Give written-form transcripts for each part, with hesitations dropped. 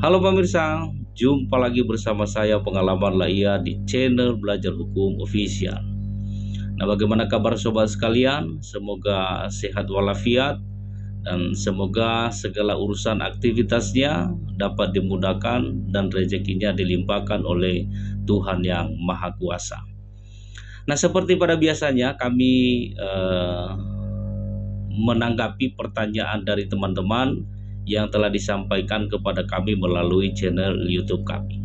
Halo pemirsa, jumpa lagi bersama saya Pengalaman Laia di channel Belajar Hukum Official. Nah, bagaimana kabar sobat sekalian? Semoga sehat walafiat dan semoga segala urusan aktivitasnya dapat dimudahkan dan rezekinya dilimpahkan oleh Tuhan yang Maha Kuasa. Nah, seperti pada biasanya kami menanggapi pertanyaan dari teman-teman yang telah disampaikan kepada kami melalui channel YouTube kami.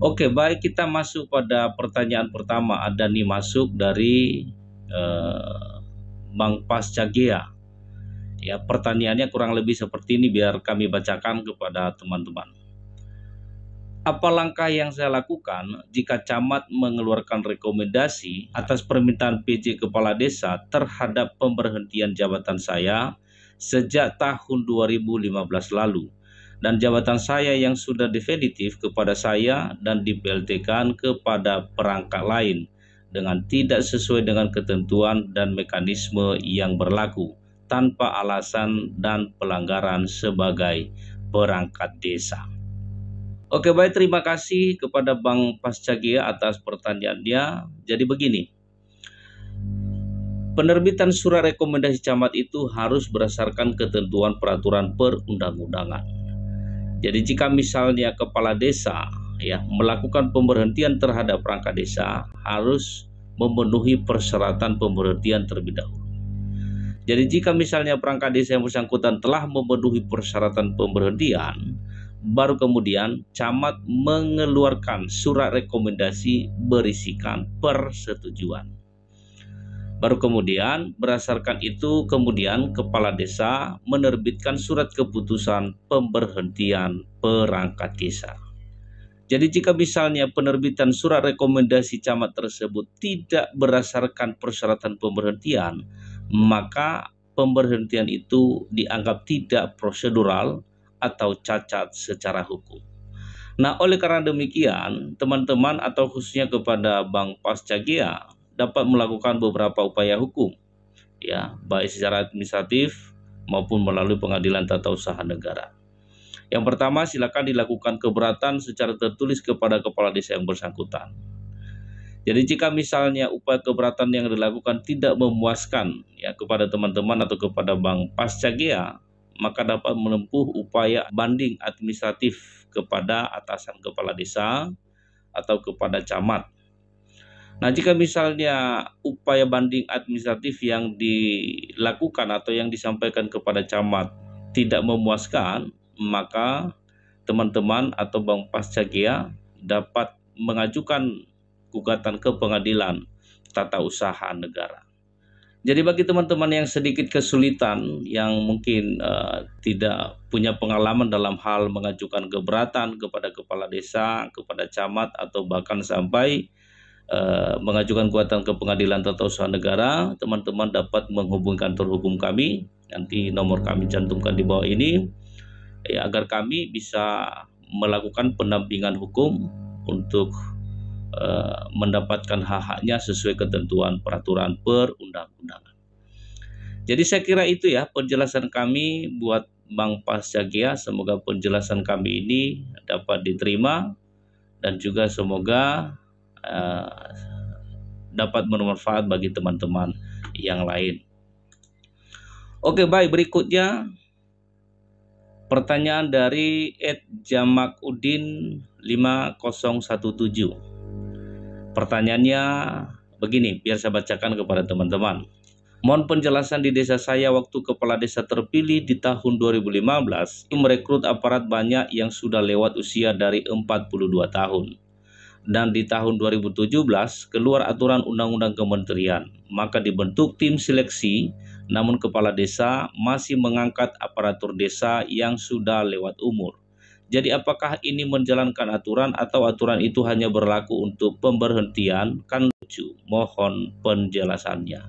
Oke, baik, kita masuk pada pertanyaan pertama. Ada nih masuk dari Bang Pascagea. Ya, pertanyaannya kurang lebih seperti ini, biar kami bacakan kepada teman-teman. Apa langkah yang saya lakukan jika camat mengeluarkan rekomendasi atas permintaan PJ Kepala Desa terhadap pemberhentian jabatan saya sejak tahun 2015 lalu, dan jabatan saya yang sudah definitif kepada saya dan di-PLT-kan kepada perangkat lain dengan tidak sesuai dengan ketentuan dan mekanisme yang berlaku tanpa alasan dan pelanggaran sebagai perangkat desa. Oke, baik, terima kasih kepada Bang Pascagea atas pertanyaannya. Jadi begini, penerbitan surat rekomendasi camat itu harus berdasarkan ketentuan peraturan perundang-undangan. Jadi jika misalnya kepala desa melakukan pemberhentian terhadap perangkat desa, harus memenuhi persyaratan pemberhentian terlebih dahulu. Jadi jika misalnya perangkat desa yang bersangkutan telah memenuhi persyaratan pemberhentian, baru kemudian camat mengeluarkan surat rekomendasi berisikan persetujuan. Baru kemudian berdasarkan itu kemudian kepala desa menerbitkan surat keputusan pemberhentian perangkat desa. Jadi jika misalnya penerbitan surat rekomendasi camat tersebut tidak berdasarkan persyaratan pemberhentian, maka pemberhentian itu dianggap tidak prosedural atau cacat secara hukum. Nah, oleh karena demikian, teman-teman atau khususnya kepada Bang Pascagea dapat melakukan beberapa upaya hukum, baik secara administratif maupun melalui pengadilan tata usaha negara. Yang pertama, silakan dilakukan keberatan secara tertulis kepada kepala desa yang bersangkutan. Jadi jika misalnya upaya keberatan yang dilakukan tidak memuaskan kepada teman-teman atau kepada Bang Pascagea, maka dapat menempuh upaya banding administratif kepada atasan kepala desa atau kepada camat. Nah, jika misalnya upaya banding administratif yang dilakukan atau yang disampaikan kepada camat tidak memuaskan, maka teman-teman atau Bang Pascagea dapat mengajukan gugatan ke pengadilan tata usaha negara. Jadi bagi teman-teman yang sedikit kesulitan, yang mungkin tidak punya pengalaman dalam hal mengajukan keberatan kepada kepala desa, kepada camat, atau bahkan sampai mengajukan gugatan ke pengadilan tata usaha negara, teman-teman dapat menghubungi kantor hukum kami. Nanti nomor kami cantumkan di bawah ini, agar kami bisa melakukan pendampingan hukum untuk mendapatkan hak-haknya sesuai ketentuan peraturan perundang-undangan. Jadi saya kira itu penjelasan kami buat Bang Pascagea. Semoga penjelasan kami ini dapat diterima dan juga semoga dapat bermanfaat bagi teman-teman yang lain. Oke, baik, berikutnya pertanyaan dari @jamakudin 5017. Pertanyaannya begini, biar saya bacakan kepada teman-teman. Mohon penjelasan, di desa saya waktu kepala desa terpilih di tahun 2015 merekrut aparat banyak yang sudah lewat usia dari 42 tahun. Dan di tahun 2017 keluar aturan undang-undang kementerian, maka dibentuk tim seleksi, namun kepala desa masih mengangkat aparatur desa yang sudah lewat umur. Jadi apakah ini menjalankan aturan atau aturan itu hanya berlaku untuk pemberhentian? Kan lucu. Mohon penjelasannya.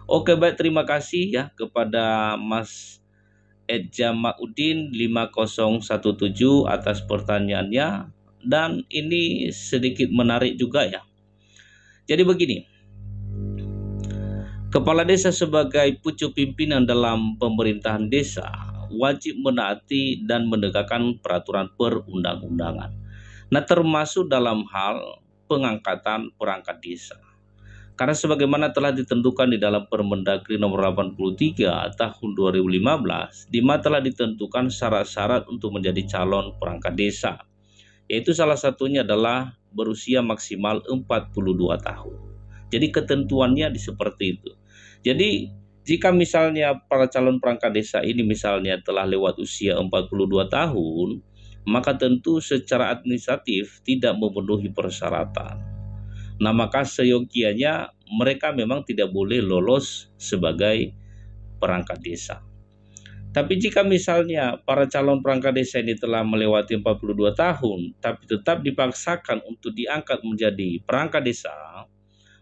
Oke, baik, terima kasih kepada Mas @jamakudin 5017 atas pertanyaannya. Dan ini sedikit menarik juga Jadi begini, kepala desa sebagai pucuk pimpinan dalam pemerintahan desa wajib menaati dan menegakkan peraturan perundang-undangan. Nah, termasuk dalam hal pengangkatan perangkat desa. Karena sebagaimana telah ditentukan di dalam Permendagri nomor 83 tahun 2015, di mana telah ditentukan syarat-syarat untuk menjadi calon perangkat desa. Yaitu salah satunya adalah berusia maksimal 42 tahun. Jadi ketentuannya seperti itu. Jadi jika misalnya para calon perangkat desa ini misalnya telah lewat usia 42 tahun, maka tentu secara administratif tidak memenuhi persyaratan. Nah, maka seyogianya mereka memang tidak boleh lolos sebagai perangkat desa. Tapi jika misalnya para calon perangkat desa ini telah melewati 42 tahun, tapi tetap dipaksakan untuk diangkat menjadi perangkat desa,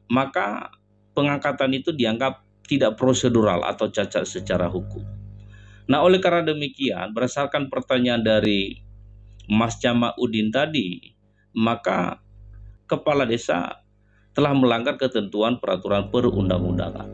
maka pengangkatan itu dianggap tidak prosedural atau cacat secara hukum. Nah, oleh karena demikian, berdasarkan pertanyaan dari Mas Jamaudin tadi, maka kepala desa telah melanggar ketentuan peraturan perundang-undangan.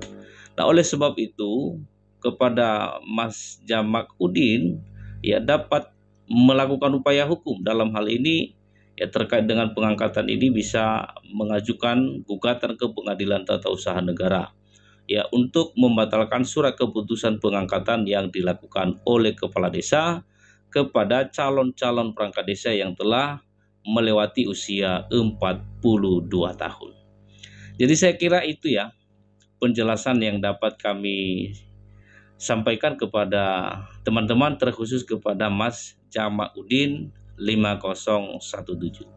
Nah, oleh sebab itu, kepada Mas Jamaudin ya dapat melakukan upaya hukum dalam hal ini ya terkait dengan pengangkatan ini bisa mengajukan gugatan ke Pengadilan Tata Usaha Negara ya untuk membatalkan surat keputusan pengangkatan yang dilakukan oleh kepala desa kepada calon-calon perangkat desa yang telah melewati usia 42 tahun. Jadi saya kira itu ya penjelasan yang dapat kami sampaikan kepada teman-teman, terkhusus kepada Mas Jamaudin 5017.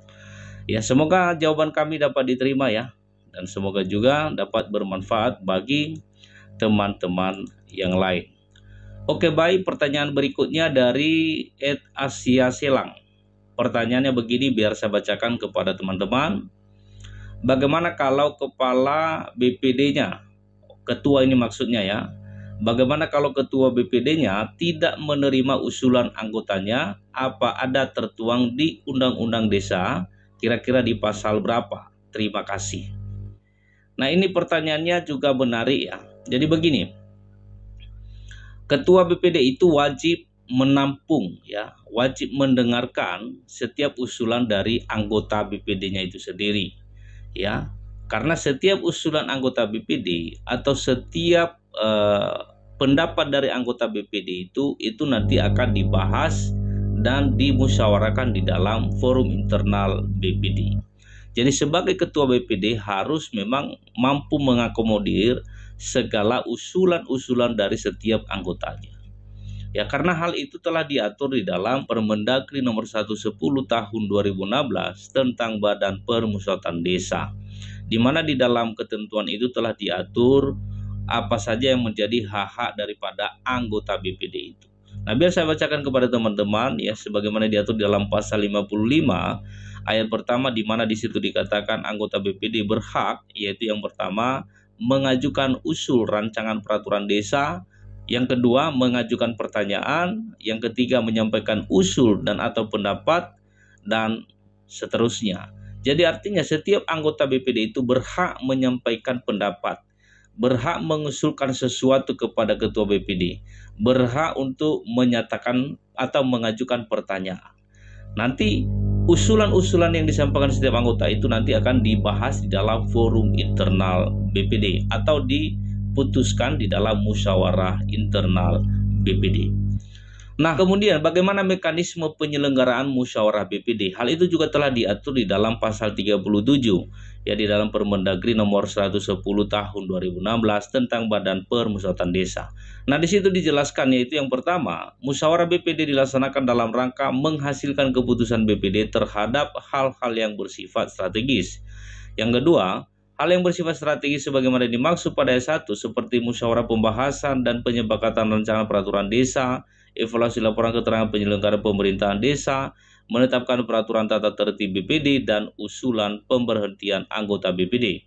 Ya, semoga jawaban kami dapat diterima ya, dan semoga juga dapat bermanfaat bagi teman-teman yang lain. Oke, baik, pertanyaan berikutnya dari Ed Asia Selang. Pertanyaannya begini, biar saya bacakan kepada teman-teman. Bagaimana kalau kepala BPD-nya, ketua ini maksudnya ya, bagaimana kalau ketua BPD-nya tidak menerima usulan anggotanya? Apa ada tertuang di Undang-Undang Desa? Kira-kira di pasal berapa? Terima kasih. Nah, ini pertanyaannya juga menarik ya. Jadi begini, ketua BPD itu wajib menampung ya, wajib mendengarkan setiap usulan dari anggota BPD-nya itu sendiri ya. Karena setiap usulan anggota BPD atau setiap pendapat dari anggota BPD itu nanti akan dibahas dan dimusyawarahkan di dalam forum internal BPD. Jadi sebagai ketua BPD harus memang mampu mengakomodir segala usulan-usulan dari setiap anggotanya. Ya, karena hal itu telah diatur di dalam Permendagri nomor 110 tahun 2016 tentang Badan Permusyawaratan Desa, di mana di dalam ketentuan itu telah diatur apa saja yang menjadi hak-hak daripada anggota BPD itu. Nah, biar saya bacakan kepada teman-teman ya, sebagaimana diatur dalam pasal 55 ayat pertama, di mana di situ dikatakan anggota BPD berhak, yaitu yang pertama mengajukan usul rancangan peraturan desa, yang kedua mengajukan pertanyaan, yang ketiga menyampaikan usul dan atau pendapat, dan seterusnya. Jadi artinya setiap anggota BPD itu berhak menyampaikan pendapat, berhak mengusulkan sesuatu kepada ketua BPD, berhak untuk menyatakan atau mengajukan pertanyaan. Nanti usulan-usulan yang disampaikan setiap anggota itu nanti akan dibahas di dalam forum internal BPD atau diputuskan di dalam musyawarah internal BPD. Nah, kemudian bagaimana mekanisme penyelenggaraan musyawarah BPD? Hal itu juga telah diatur di dalam pasal 37 ya, di dalam Permendagri nomor 110 tahun 2016 tentang Badan Permusyawaratan Desa. Nah, di situ dijelaskan, yaitu yang pertama, musyawarah BPD dilaksanakan dalam rangka menghasilkan keputusan BPD terhadap hal-hal yang bersifat strategis. Yang kedua, hal yang bersifat strategis sebagaimana dimaksud pada ayat 1 seperti musyawarah pembahasan dan penyepakatan rancangan peraturan desa, evaluasi laporan keterangan penyelenggara pemerintahan desa, menetapkan peraturan tata tertib BPD, dan usulan pemberhentian anggota BPD.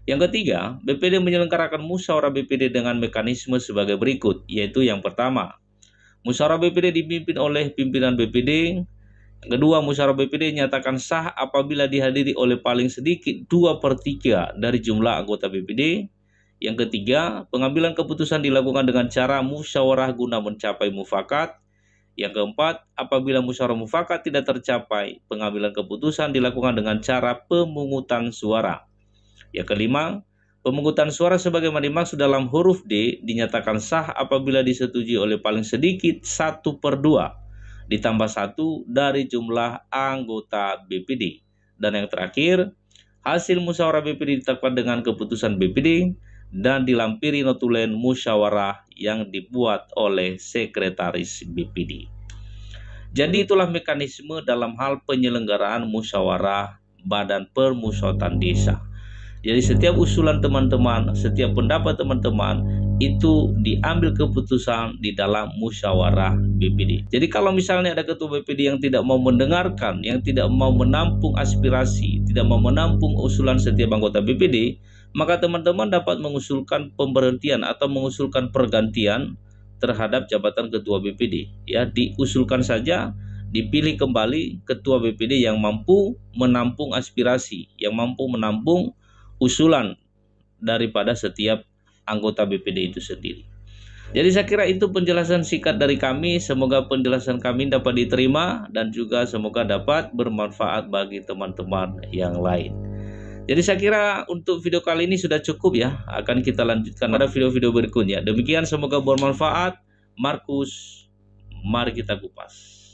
Yang ketiga, BPD menyelenggarakan musyawarah BPD dengan mekanisme sebagai berikut, yaitu yang pertama, musyawarah BPD dipimpin oleh pimpinan BPD. Yang kedua, musyawarah BPD nyatakan sah apabila dihadiri oleh paling sedikit 2/3 dari jumlah anggota BPD. Yang ketiga, pengambilan keputusan dilakukan dengan cara musyawarah guna mencapai mufakat. Yang keempat, apabila musyawarah mufakat tidak tercapai, pengambilan keputusan dilakukan dengan cara pemungutan suara. Yang kelima, pemungutan suara sebagaimana dimaksud dalam huruf D dinyatakan sah apabila disetujui oleh paling sedikit 1/2 ditambah 1 dari jumlah anggota BPD. Dan yang terakhir, hasil musyawarah BPD ditetapkan dengan keputusan BPD dan dilampiri notulen musyawarah yang dibuat oleh sekretaris BPD. Jadi itulah mekanisme dalam hal penyelenggaraan musyawarah Badan Permusyawaratan Desa. Jadi setiap usulan teman-teman, setiap pendapat teman-teman itu diambil keputusan di dalam musyawarah BPD. Jadi kalau misalnya ada ketua BPD yang tidak mau mendengarkan, yang tidak mau menampung aspirasi, tidak mau menampung usulan setiap anggota BPD, maka teman-teman dapat mengusulkan pemberhentian atau mengusulkan pergantian terhadap jabatan ketua BPD. Ya, diusulkan saja, dipilih kembali ketua BPD yang mampu menampung aspirasi, yang mampu menampung usulan daripada setiap anggota BPD itu sendiri. Jadi saya kira itu penjelasan singkat dari kami. Semoga penjelasan kami dapat diterima dan juga semoga dapat bermanfaat bagi teman-teman yang lain. Jadi saya kira untuk video kali ini sudah cukup ya. Akan kita lanjutkan pada video-video berikutnya. Demikian, semoga bermanfaat. Markus, mari kita kupas.